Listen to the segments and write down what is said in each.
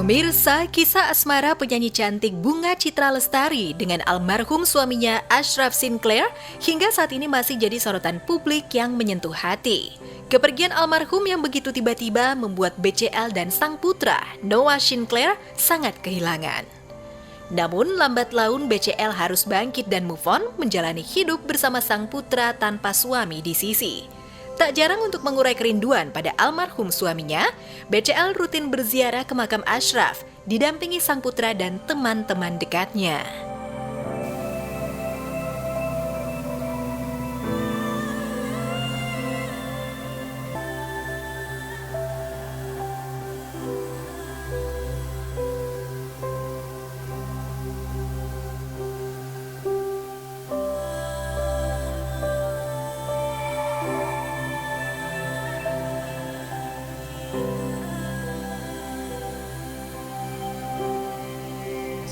Pemirsa, kisah asmara penyanyi cantik Bunga Citra Lestari dengan almarhum suaminya Ashraf Sinclair hingga saat ini masih jadi sorotan publik yang menyentuh hati. Kepergian almarhum yang begitu tiba-tiba membuat BCL dan sang putra, Noah Sinclair, sangat kehilangan. Namun, lambat laun BCL harus bangkit dan move on menjalani hidup bersama sang putra tanpa suami di sisi. Tak jarang untuk mengurai kerinduan pada almarhum suaminya, BCL rutin berziarah ke makam Ashraf, didampingi sang putra dan teman-teman dekatnya.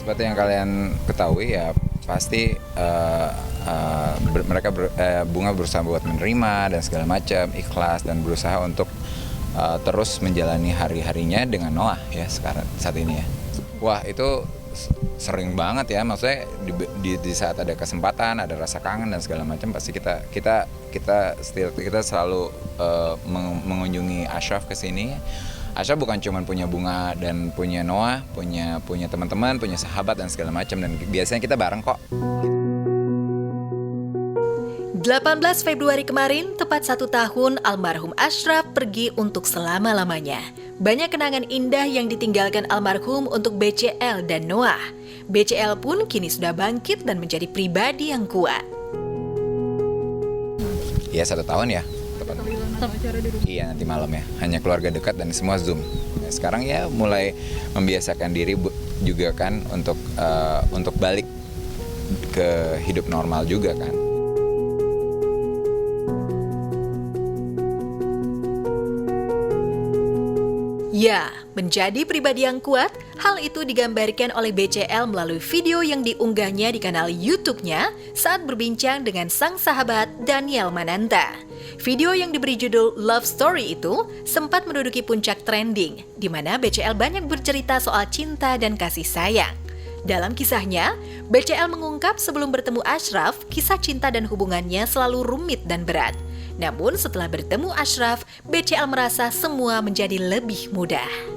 Seperti yang kalian ketahui ya pasti Bunga berusaha buat menerima dan segala macam, ikhlas dan berusaha untuk terus menjalani hari-harinya dengan Noah ya saat ini ya. Wah itu sering banget ya, maksudnya di saat ada kesempatan, ada rasa kangen dan segala macam pasti kita selalu mengunjungi Ashraf ke sini. Ashraf bukan cuma punya Bunga dan punya Noah, punya teman-teman, punya sahabat dan segala macam, dan biasanya kita bareng kok. 18 Februari kemarin, tepat 1 tahun almarhum Ashraf pergi untuk selama-lamanya. Banyak kenangan indah yang ditinggalkan almarhum untuk BCL dan Noah. BCL pun kini sudah bangkit dan menjadi pribadi yang kuat. Iya 1 tahun ya. Iya nanti malam ya, hanya keluarga dekat dan semua Zoom. Nah, sekarang ya mulai membiasakan diri juga kan untuk balik ke hidup normal juga kan. Ya, menjadi pribadi yang kuat, hal itu digambarkan oleh BCL melalui video yang diunggahnya di kanal YouTube-nya saat berbincang dengan sang sahabat Daniel Mananta. Video yang diberi judul Love Story itu sempat menduduki puncak trending, di mana BCL banyak bercerita soal cinta dan kasih sayang. Dalam kisahnya, BCL mengungkap sebelum bertemu Ashraf, kisah cinta dan hubungannya selalu rumit dan berat. Namun setelah bertemu Ashraf, BCL merasa semua menjadi lebih mudah.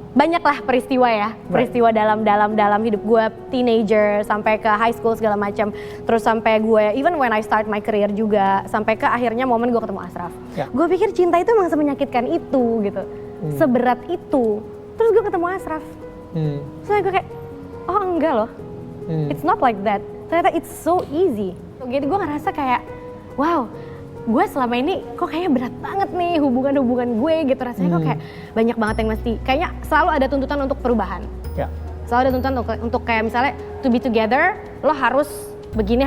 Banyaklah peristiwa ya, peristiwa dalam hidup gue, teenager sampai ke high school segala macam, terus sampai gue even when I start my career juga, sampai ke akhirnya momen gue ketemu Ashraf. Gue pikir cinta itu emang semenyakitkan itu gitu, seberat itu. Terus gue ketemu Ashraf, so gue kayak, oh enggak loh, it's not like that. Ternyata it's so easy. Jadi gue ngerasa kayak, wow, gue selama ini kok kayaknya berat banget nih hubungan gue gitu, rasanya kok kayak banyak banget yang mesti, kayaknya selalu ada tuntutan untuk perubahan. Selalu ada tuntutan untuk kayak misalnya to be together, lo harus begini.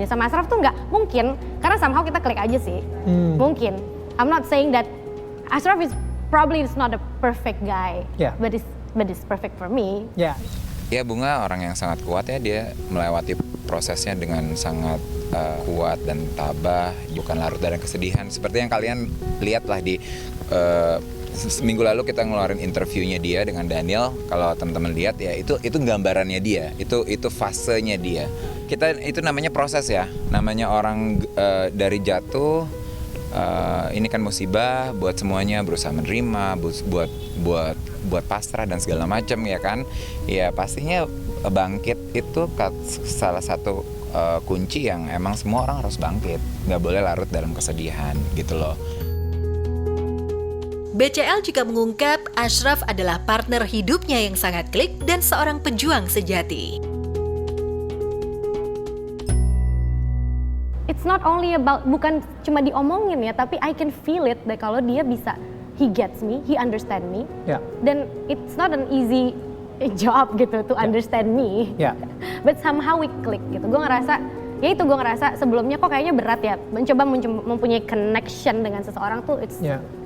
Sama Ashraf tuh nggak mungkin, karena somehow kita klik aja sih. Mungkin, I'm not saying that Ashraf is probably not a perfect guy, but it's perfect for me. Ya Bunga orang yang sangat kuat ya, dia melewati prosesnya dengan sangat kuat dan tabah, bukan larut dalam kesedihan. Seperti yang kalian lihat lah di seminggu lalu kita ngeluarin interviewnya dia dengan Daniel. Kalau teman-teman lihat ya itu gambarannya dia, itu fasenya dia. Kita itu namanya proses ya, namanya orang dari jatuh. Ini kan musibah buat semuanya, berusaha menerima, buat pasrah dan segala macam ya kan. Ya pastinya bangkit itu salah satu kunci yang emang semua orang harus bangkit, nggak boleh larut dalam kesedihan gitu loh. BCL juga mengungkap Ashraf adalah partner hidupnya yang sangat klik dan seorang pejuang sejati. It's not only about, bukan cuma diomongin ya, tapi I can feel it that kalau dia bisa, he gets me, he understand me. Dan it's not an easy job gitu to understand me. But somehow we click gitu. Gue ngerasa sebelumnya kok kayaknya berat ya, mencoba mempunyai connection dengan seseorang tuh it's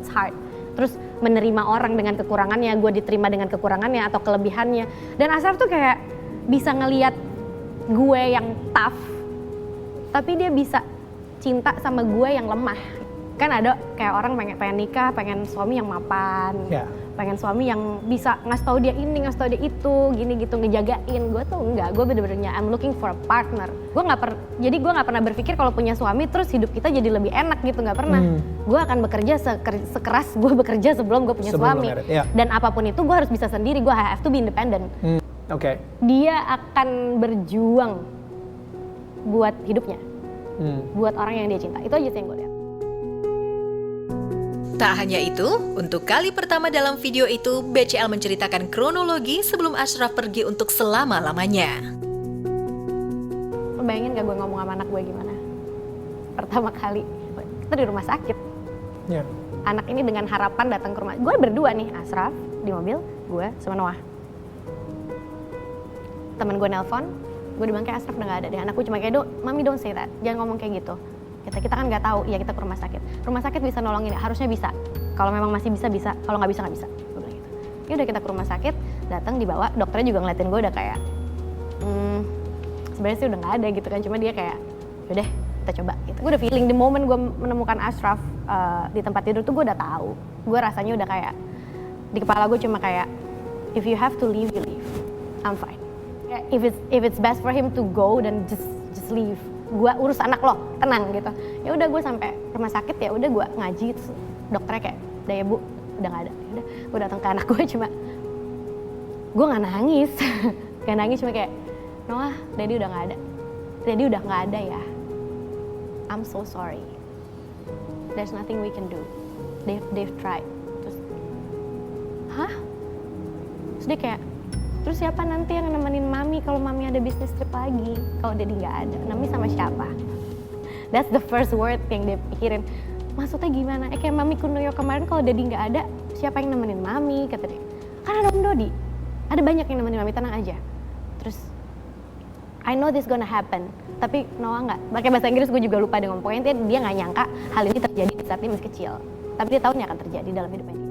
hard. Terus menerima orang dengan kekurangannya, gue diterima dengan kekurangannya atau kelebihannya. Dan Ashraf tuh kayak bisa ngelihat gue yang tough, tapi dia bisa cinta sama gue yang lemah. Kan ada kayak orang pengen nikah, pengen suami yang mapan, pengen suami yang bisa ngasih tau dia ini, ngasih tau dia itu, gini gitu, ngejagain. Gue tuh enggak, gue bener-benernya I'm looking for a partner. Jadi gue nggak pernah berpikir kalau punya suami terus hidup kita jadi lebih enak gitu, nggak pernah. Gue akan bekerja sekeras gue bekerja sebelum gue punya suami. Dan apapun itu gue harus bisa sendiri, gue have to be independent. Oke. Dia akan berjuang buat hidupnya, buat orang yang dia cinta. Itu aja sih yang gue lihat. Tak hanya itu, untuk kali pertama dalam video itu, BCL menceritakan kronologi sebelum Ashraf pergi untuk selama-lamanya. Lo bayangin gak gue ngomong sama anak gue gimana? Pertama kali, kita di rumah sakit. Yeah. Anak ini dengan harapan datang ke rumah. Gue berdua nih, Ashraf di mobil, gue sama Noah. Temen gue nelpon, gue bilang kayak Ashraf udah gak ada deh. Anakku cuma kayak, Mami don't say that, jangan ngomong kayak gitu. Kita kan nggak tahu, ya kita ke rumah sakit. Rumah sakit bisa nolongin, harusnya bisa. Kalau memang masih bisa, kalau nggak bisa, nggak bisa. Gue bilang gitu. Ya udah kita ke rumah sakit, datang dibawa, dokternya juga ngeliatin gue udah kayak, sebenarnya sih udah nggak ada gitu kan, cuma dia kayak, yaudah kita coba. Gitu. Gue udah feeling the moment gue menemukan Ashraf di tempat tidur tuh gue udah tahu. Gue rasanya udah kayak di kepala gue cuma kayak, if you have to leave, you leave. I'm fine. If it's best for him to go, then just leave. Gue urus anak lo, tenang gitu. Ya udah gue sampai rumah sakit, ya udah gue ngaji, terus dokternya kayak, udah ya bu, udah nggak ada. Udah, gue datang ke anak gue cuma, gue nggak nangis, nggak nangis cuma kayak, Noah, Daddy udah nggak ada, Daddy udah nggak ada ya. I'm so sorry. There's nothing we can do. They've tried. Terus, hah? Terus dia kayak, terus siapa nanti yang nemenin Mami kalau Mami ada bisnis trip lagi? Kalau Daddy nggak ada, Mami sama siapa? That's the first word yang dia pikirin. Maksudnya gimana? Kayak Mami Kunoyo kemarin kalau Daddy nggak ada, siapa yang nemenin Mami? Kata dia. Kan ada Om Dodi. Ada banyak yang nemenin Mami, tenang aja. Terus, I know this gonna happen. Tapi Noah nggak. Pakai bahasa Inggris gue juga lupa dengan pokoknya dia nggak nyangka hal ini terjadi di saat dia masih kecil. Tapi dia tahu ini akan terjadi dalam hidupnya dia.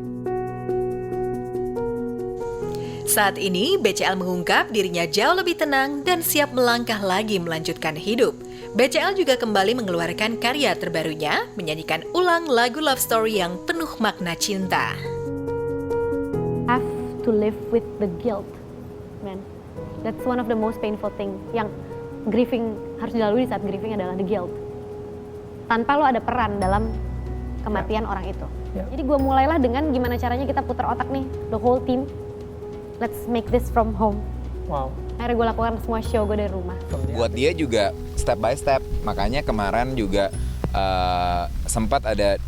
Saat ini, BCL mengungkap dirinya jauh lebih tenang dan siap melangkah lagi melanjutkan hidup. BCL juga kembali mengeluarkan karya terbarunya, menyanyikan ulang lagu love story yang penuh makna cinta. Have to live with the guilt, man. That's one of the most painful thing. Yang grieving harus dilalui saat grieving adalah the guilt. Tanpa lo ada peran dalam kematian orang itu. Jadi gue mulailah dengan gimana caranya kita putar otak nih, the whole team. Let's make this from home. Wow. Akhirnya gue lakukan semua show gue dari rumah. Buat dia juga step by step. Makanya kemarin juga sempat ada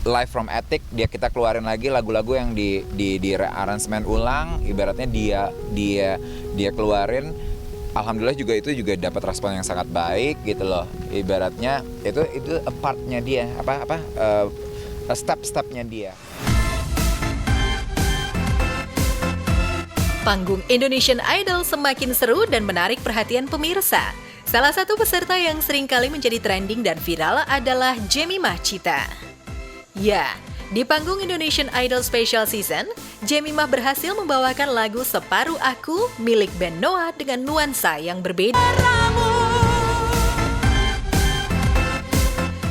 live from Attic. Kita keluarin lagi lagu-lagu yang di rearrangement ulang. Ibaratnya dia keluarin. Alhamdulillah juga itu juga dapat respon yang sangat baik gitu loh. Ibaratnya itu a part-nya dia, step-stepnya dia. Panggung Indonesian Idol semakin seru dan menarik perhatian pemirsa. Salah satu peserta yang seringkali menjadi trending dan viral adalah Jemimah Cita. Ya, di panggung Indonesian Idol Special Season, Jemimah berhasil membawakan lagu Separuh Aku milik band Noah dengan nuansa yang berbeda.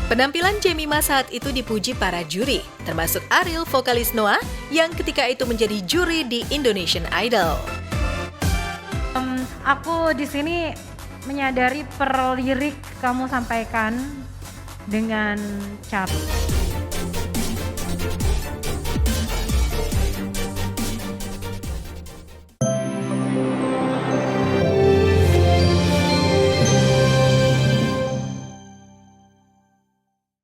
Penampilan Jemimah saat itu dipuji para juri, termasuk Ariel, vokalis Noah, yang ketika itu menjadi juri di Indonesian Idol. Aku di sini menyadari per lirik kamu sampaikan dengan cara